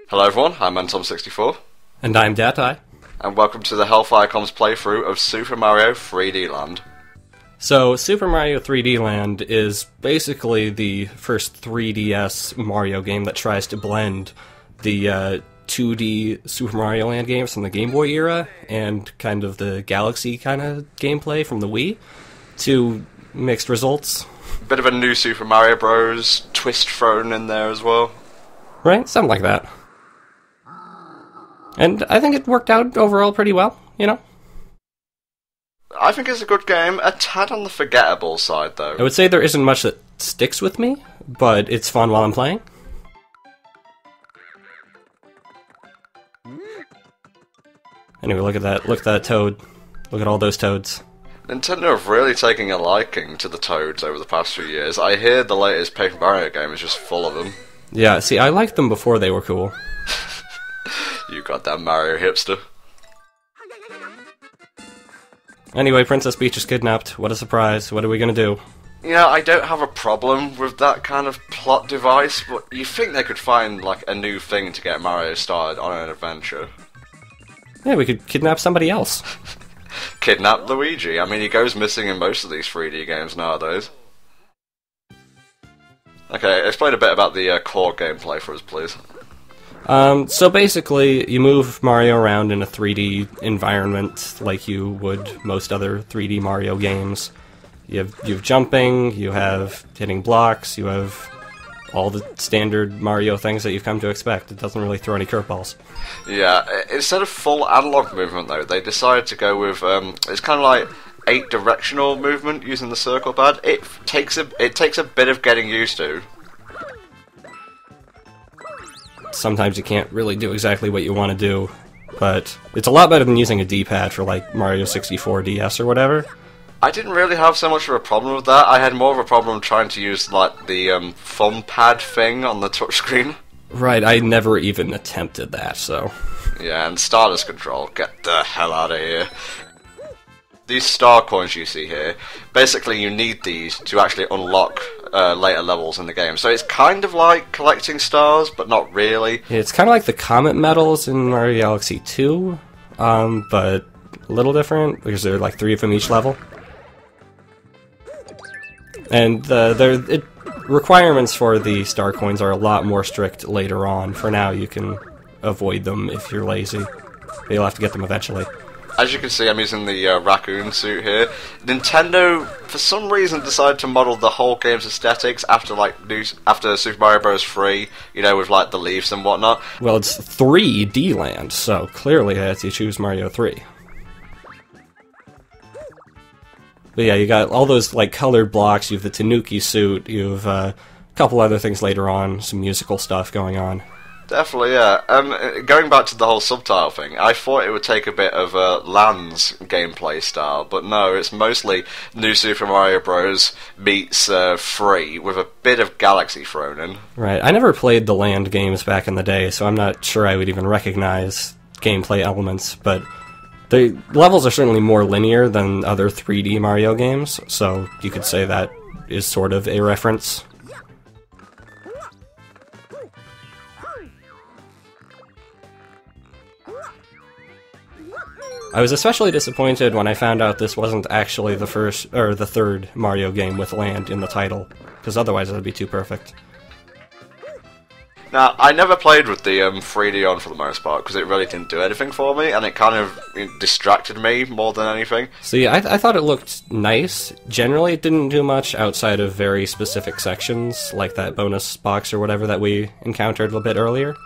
Hello everyone, I'm Antom64, And I'm Datai. and welcome to the Hellfire Comms playthrough of Super Mario 3D Land. So, Super Mario 3D Land is basically the first 3DS Mario game that tries to blend the 2D Super Mario Land games from the Game Boy era and kind of the Galaxy kind of gameplay from the Wii to mixed results. Bit of a new Super Mario Bros. Twist thrown in there as well. Right? Something like that. And I think it worked out overall pretty well, you know? I think it's a good game, a tad on the forgettable side though. I would say there isn't much that sticks with me, but it's fun while I'm playing. Anyway, look at that toad. Look at all those toads. Nintendo have really taken a liking to the Toads over the past few years. I hear the latest Paper Mario game is just full of them. Yeah, see, I liked them before they were cool. You goddamn Mario hipster. Anyway, Princess Peach is kidnapped. What a surprise. What are we gonna do? You know, I don't have a problem with that kind of plot device, but you think they could find, like, a new thing to get Mario started on an adventure. Yeah, we could kidnap somebody else. Kidnap Luigi. I mean, he goes missing in most of these 3D games nowadays. Okay, explain a bit about the core gameplay for us, please. So basically, you move Mario around in a 3D environment like you would most other 3D Mario games. You have jumping, you have hitting blocks, you have all the standard Mario things that you've come to expect. It doesn't really throw any curveballs. Yeah, instead of full analog movement though, they decided to go with, it's kind of like 8-directional movement using the circle pad. It takes a bit of getting used to. Sometimes you can't really do exactly what you want to do, but it's a lot better than using a D-pad for like Mario 64 DS or whatever. I didn't really have so much of a problem with that. I had more of a problem trying to use like the thumb pad thing on the touchscreen. Right, I never even attempted that, so... Yeah, and Stardust Control, get the hell out of here. These star coins you see here, basically you need these to actually unlock later levels in the game. So it's kind of like collecting stars, but not really. It's kind of like the Comet medals in Mario Galaxy 2, but a little different, because there are like 3 of them each level. And the requirements for the star coins are a lot more strict later on. For now, you can avoid them if you're lazy. But you'll have to get them eventually. As you can see, I'm using the raccoon suit here. Nintendo, for some reason, decided to model the whole game's aesthetics after after Super Mario Bros. 3, you know, with like the leaves and whatnot. Well, it's 3D Land, so clearly I had to choose Mario 3. But yeah, you got all those like colored blocks, you have the Tanooki suit, you have a couple other things later on, some musical stuff going on. Definitely, yeah. Going back to the whole subtitle thing, I thought it would take a bit of Land's gameplay style, but no, it's mostly New Super Mario Bros. Meets 3, with a bit of Galaxy thrown in. Right, I never played the Land games back in the day, so I'm not sure I would even recognize gameplay elements, but the levels are certainly more linear than other 3D Mario games, so you could say that is sort of a reference. I was especially disappointed when I found out this wasn't actually the first or the third Mario game with Land in the title, because otherwise it would be too perfect. Now, I never played with the 3D on for the most part, because it really didn't do anything for me, and it kind of distracted me more than anything. See, I thought it looked nice. Generally, it didn't do much outside of very specific sections, like that bonus box or whatever that we encountered a bit earlier.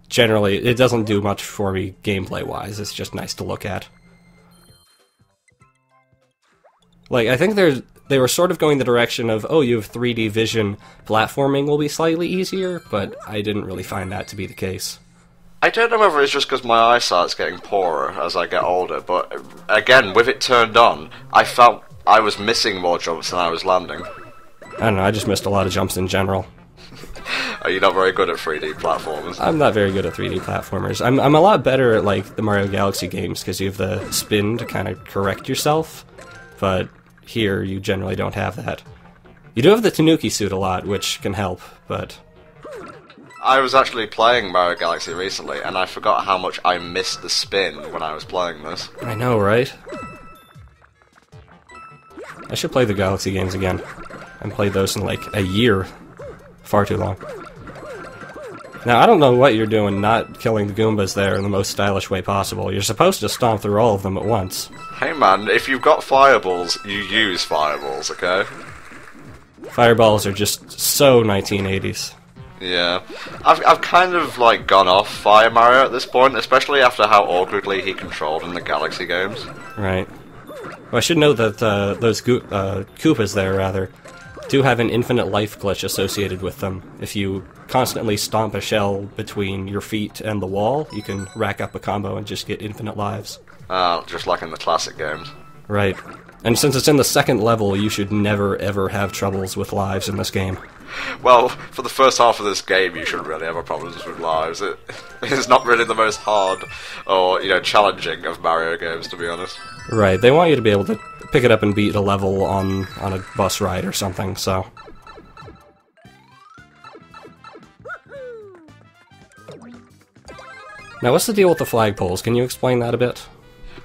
Generally, it doesn't do much for me gameplay-wise, it's just nice to look at. Like, I think they were sort of going the direction of, oh, you have 3D vision, platforming will be slightly easier, but I didn't really find that to be the case. I don't know whether it's just because my eyesight's getting poorer as I get older, but again, with it turned on, I felt I was missing more jumps than I was landing. I don't know, I just missed a lot of jumps in general. Are you not very good at 3D platformers? I'm not very good at 3D platformers. I'm a lot better at, like, the Mario Galaxy games, because you have the spin to kind of correct yourself, but here you generally don't have that. You do have the Tanooki suit a lot, which can help, but I was actually playing Mario Galaxy recently, and I forgot how much I missed the spin when I was playing this. I know, right? I should play the Galaxy games again. I haven't played those in like a year. Far too long. Now, I don't know what you're doing not killing the Goombas there in the most stylish way possible. You're supposed to stomp through all of them at once. Hey man, if you've got fireballs, you use fireballs, okay? Fireballs are just so 1980s. Yeah. I've kind of, like, gone off Fire Mario at this point, especially after how awkwardly he controlled in the Galaxy games. Right. Well, I should note that those Koopas there, rather, do have an infinite life glitch associated with them. If you constantly stomp a shell between your feet and the wall, you can rack up a combo and just get infinite lives. Just like in the classic games. Right. And since it's in the second level, you should never ever have troubles with lives in this game. Well, for the first half of this game, you shouldn't really have problems with lives. It's not really the most hard or, challenging of Mario games, to be honest. Right, they want you to be able to pick it up and beat a level on a bus ride or something, so... Now, what's the deal with the flagpoles? Can you explain that a bit?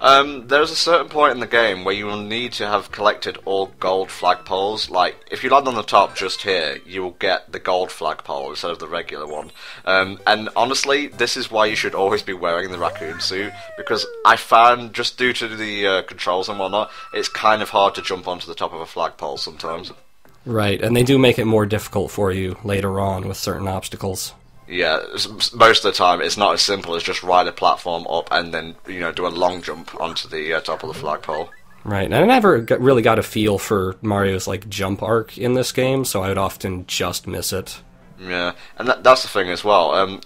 There's a certain point in the game where you will need to have collected all gold flagpoles. Like, if you land on the top just here, you will get the gold flagpole instead of the regular one. And honestly, this is why you should always be wearing the raccoon suit, because I found, just due to the controls and whatnot, it's kind of hard to jump onto the top of a flagpole sometimes. Right, and they do make it more difficult for you later on with certain obstacles. Yeah, most of the time it's not as simple as just ride a platform up and then, do a long jump onto the top of the flagpole. Right, and I never really got a feel for Mario's, jump arc in this game, so I would often just miss it. Yeah, and that's the thing as well.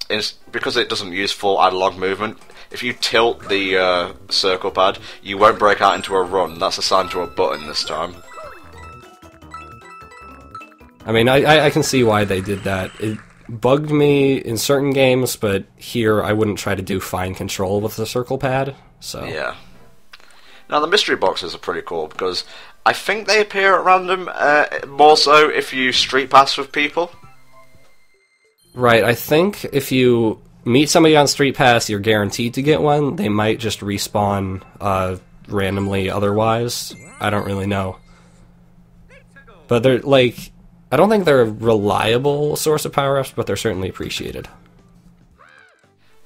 Because it doesn't use full analog movement, if you tilt the circle pad, you won't break out into a run. That's assigned to a button this time. I mean, I can see why they did that. It bugged me in certain games, but here I wouldn't try to do fine control with the circle pad, so... Yeah. Now, the mystery boxes are pretty cool, because I think they appear at random, more so if you street pass with people. Right, I think if you meet somebody on Street Pass, you're guaranteed to get one. They might just respawn randomly otherwise. I don't really know. But they're, I don't think they're a reliable source of power-ups, but they're certainly appreciated.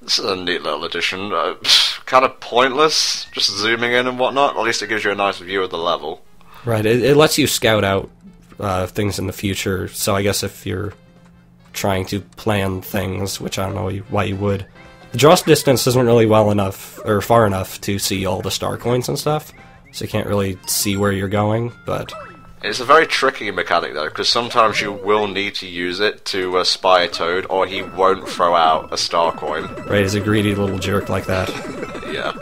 This is a neat little addition. Kind of pointless, just zooming in and whatnot. At least it gives you a nice view of the level. Right, it lets you scout out things in the future, so I guess if you're trying to plan things, which I don't know why you would. The draw distance isn't really well enough, or far enough, to see all the star coins and stuff, so you can't really see where you're going, but... It's a very tricky mechanic, though, because sometimes you will need to use it to spy a Toad, or he won't throw out a star coin. Right, he's a greedy little jerk like that. Yeah.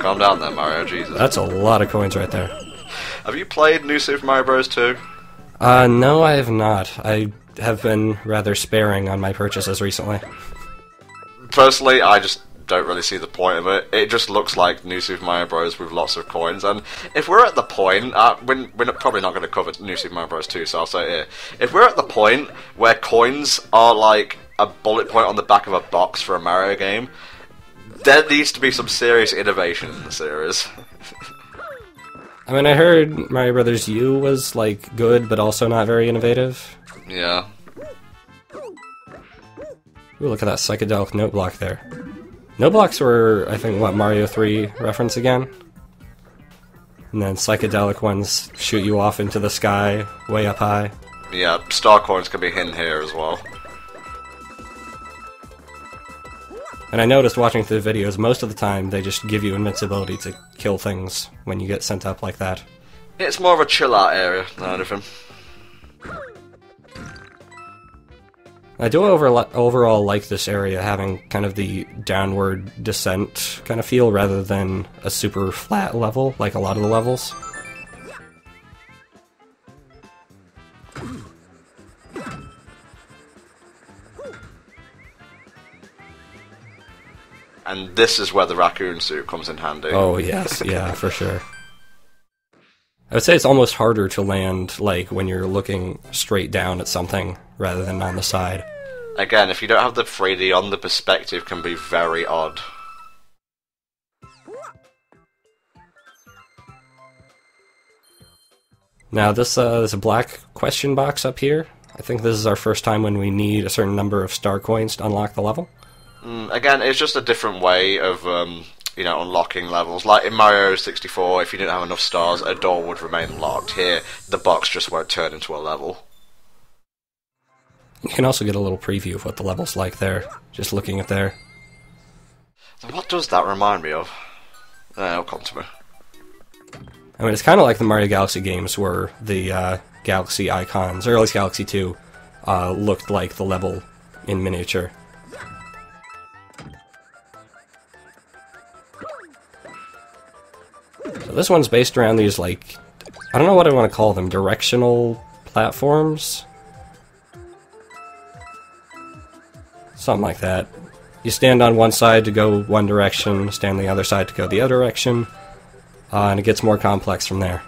Calm down there, Mario, Jesus. That's a lot of coins right there. Have you played New Super Mario Bros. 2? No, I have not. I have been rather sparing on my purchases recently. Personally, I just don't really see the point of it. It just looks like New Super Mario Bros. With lots of coins, and if we're at the point, we're probably not going to cover New Super Mario Bros. 2, so I'll say it here. If we're at the point where coins are like a bullet point on the back of a box for a Mario game, there needs to be some serious innovation in the series. I mean, I heard Mario Brothers U was, good, but also not very innovative. Yeah. Ooh, look at that psychedelic note block there. Note blocks were, I think, Mario 3 reference again? And then psychedelic ones shoot you off into the sky, way up high. Yeah, star coins can be hidden here as well. And I noticed watching through the videos, most of the time they just give you invincibility to kill things when you get sent up like that. It's more of a chill-out area than anything. I do overall like this area having kind of the downward descent kind of feel rather than a super flat level like a lot of the levels. And this is where the raccoon suit comes in handy. Oh yes, yeah, for sure. I would say it's almost harder to land, like, when you're looking straight down at something rather than on the side. Again, if you don't have the 3D on, the perspective can be very odd. Now, there's a black question box up here. I think this is our first time when we need a certain number of star coins to unlock the level. Again, it's just a different way of, unlocking levels. Like in Mario 64, if you didn't have enough stars, a door would remain locked. Here, the box just won't turn into a level. You can also get a little preview of what the level's like there, just looking at there. What does that remind me of? It'll come to me. I mean, it's kind of like the Mario Galaxy games where the Galaxy icons, or at least Galaxy 2, looked like the level in miniature. So this one's based around these, like, I don't know what I want to call them, directional platforms? Something like that. You stand on one side to go one direction, stand on the other side to go the other direction, and it gets more complex from there.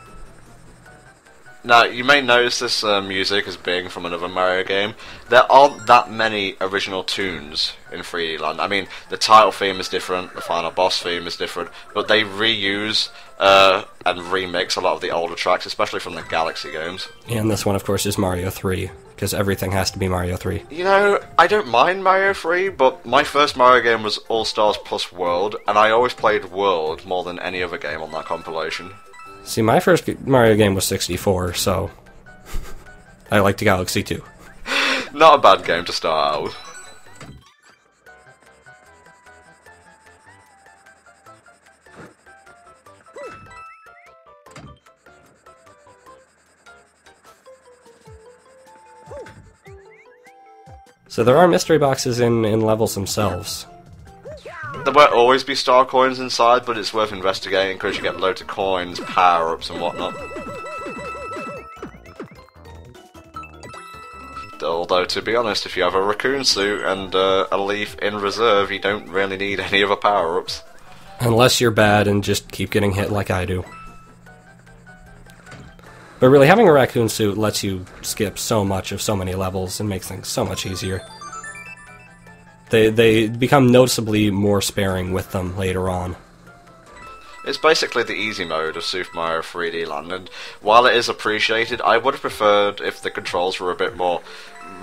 Now, you may notice this music as being from another Mario game. There aren't that many original tunes in 3D Land. I mean, the title theme is different, the final boss theme is different, but they reuse and remix a lot of the older tracks, especially from the Galaxy games. And this one, of course, is Mario 3, because everything has to be Mario 3. You know, I don't mind Mario 3, but my first Mario game was All-Stars plus World, and I always played World more than any other game on that compilation. See, my first Mario game was 64, so I liked Galaxy 2. Not a bad game to start out with. So there are mystery boxes in levels themselves. There won't always be star coins inside, but it's worth investigating because you get loads of coins, power-ups and whatnot. Although, to be honest, if you have a raccoon suit and a leaf in reserve, you don't really need any other power-ups. Unless you're bad and just keep getting hit like I do. But really, having a raccoon suit lets you skip so much of so many levels and makes things so much easier. They become noticeably more sparing with them later on. It's basically the easy mode of Super Mario 3D Land, and while it is appreciated, I would have preferred if the controls were a bit more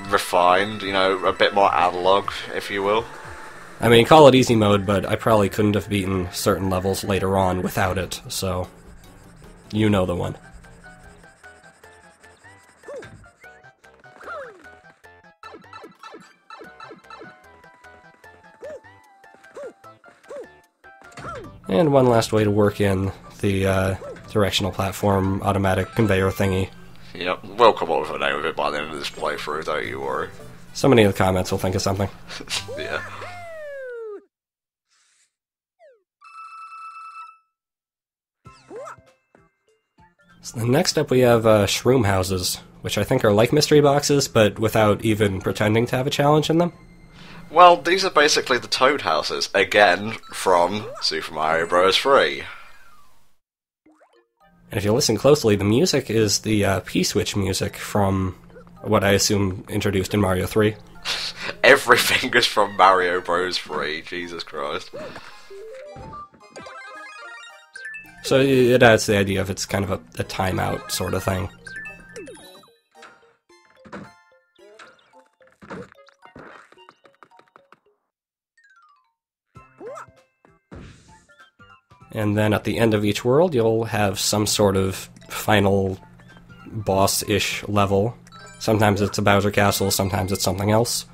refined, you know, a bit more analog, if you will. I mean, call it easy mode, but I probably couldn't have beaten certain levels later on without it, so you know the one. And one last way to work in the directional platform automatic conveyor thingy. Yep, we'll come up with a name of it by the end of this playthrough, don't you worry. Somebody in the comments will think of something. Yeah. So next up we have shroom houses, which I think are like mystery boxes, but without even pretending to have a challenge in them. Well, these are basically the Toad houses, again, from Super Mario Bros. 3. And if you listen closely, the music is the P-switch music from what I assume introduced in Mario 3. Everything is from Mario Bros. 3, Jesus Christ. So it adds the idea of it's kind of a timeout sort of thing. And then at the end of each world, you'll have some sort of final boss-ish level. Sometimes it's a Bowser Castle, sometimes it's something else.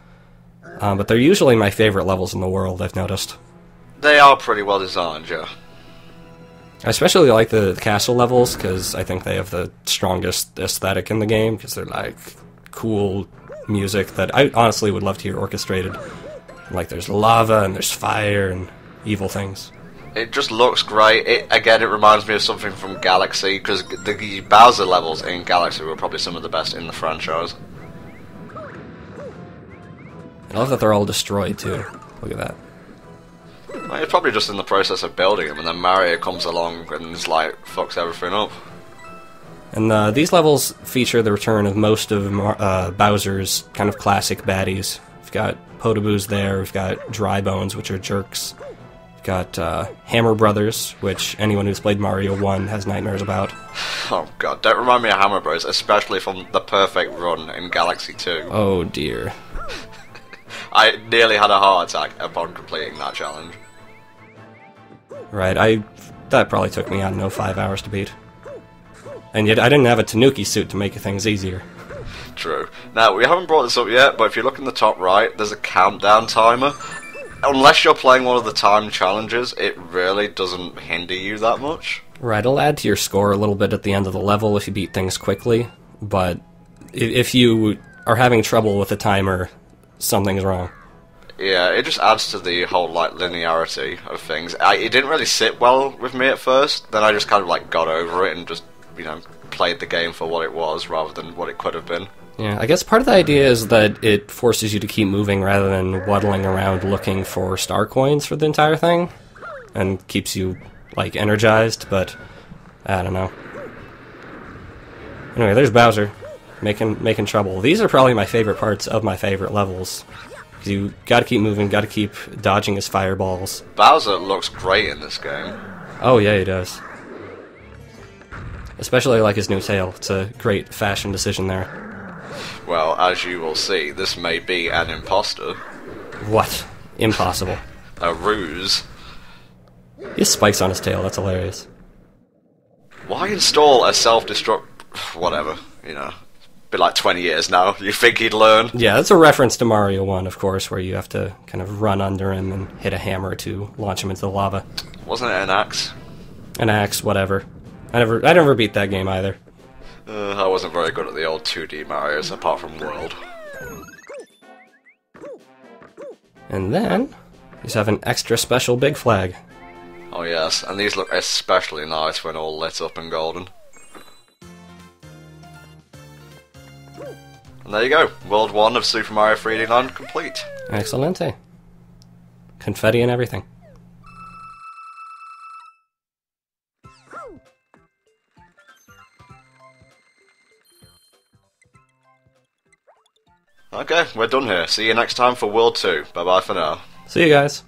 But they're usually my favorite levels in the world, I've noticed. They are pretty well designed, yeah. I especially like the castle levels, because I think they have the strongest aesthetic in the game, because they're like cool music that I honestly would love to hear orchestrated. Like there's lava, and there's fire, and evil things. It just looks great. It reminds me of something from Galaxy, because the Bowser levels in Galaxy were probably some of the best in the franchise. I love that they're all destroyed, too. Look at that. Well, it's probably just in the process of building them, and then Mario comes along and is like, fucks everything up. And these levels feature the return of most of Bowser's kind of classic baddies. We've got Podoboos there, we've got Dry Bones, which are jerks. We've got Hammer Brothers, which anyone who's played Mario 1 has nightmares about. Oh god, don't remind me of Hammer Bros, especially from the perfect run in Galaxy 2. Oh dear. I nearly had a heart attack upon completing that challenge. Right, that probably took me, I don't know, 5 hours to beat. And yet I didn't have a Tanooki suit to make things easier. True. Now, we haven't brought this up yet, but if you look in the top right, there's a countdown timer. Unless you're playing one of the time challenges, it really doesn't hinder you that much. Right, it'll add to your score a little bit at the end of the level if you beat things quickly, but if you are having trouble with the timer, something's wrong. Yeah, it just adds to the whole, like, linearity of things. It didn't really sit well with me at first, then I just kind of, like, got over it and just, you know, played the game for what it was rather than what it could have been. Yeah, I guess part of the idea is that it forces you to keep moving rather than waddling around looking for star coins for the entire thing, and keeps you, like, energized, but I don't know. Anyway, there's Bowser, making trouble. These are probably my favorite parts of my favorite levels. You gotta keep moving, gotta keep dodging his fireballs. Bowser looks great in this game. Oh yeah, he does. Especially like his new tail. It's a great fashion decision there. Well, as you will see, this may be an imposter. What? Impossible. A ruse. He has spikes on his tail, that's hilarious. Why install a self-destruct... whatever, you know. Been like 20 years now. You think he'd learn? Yeah, that's a reference to Mario 1, of course, where you have to kind of run under him and hit a hammer to launch him into the lava. Wasn't it an axe? An axe, whatever. I never beat that game either. I wasn't very good at the old 2D Marios, apart from World. And then, you have an extra special big flag. Oh yes, and these look especially nice when all lit up and golden. And there you go, World 1 of Super Mario 3D Land complete. Excellente. Confetti and everything. Okay, we're done here. See you next time for World 2. Bye bye for now. See you guys.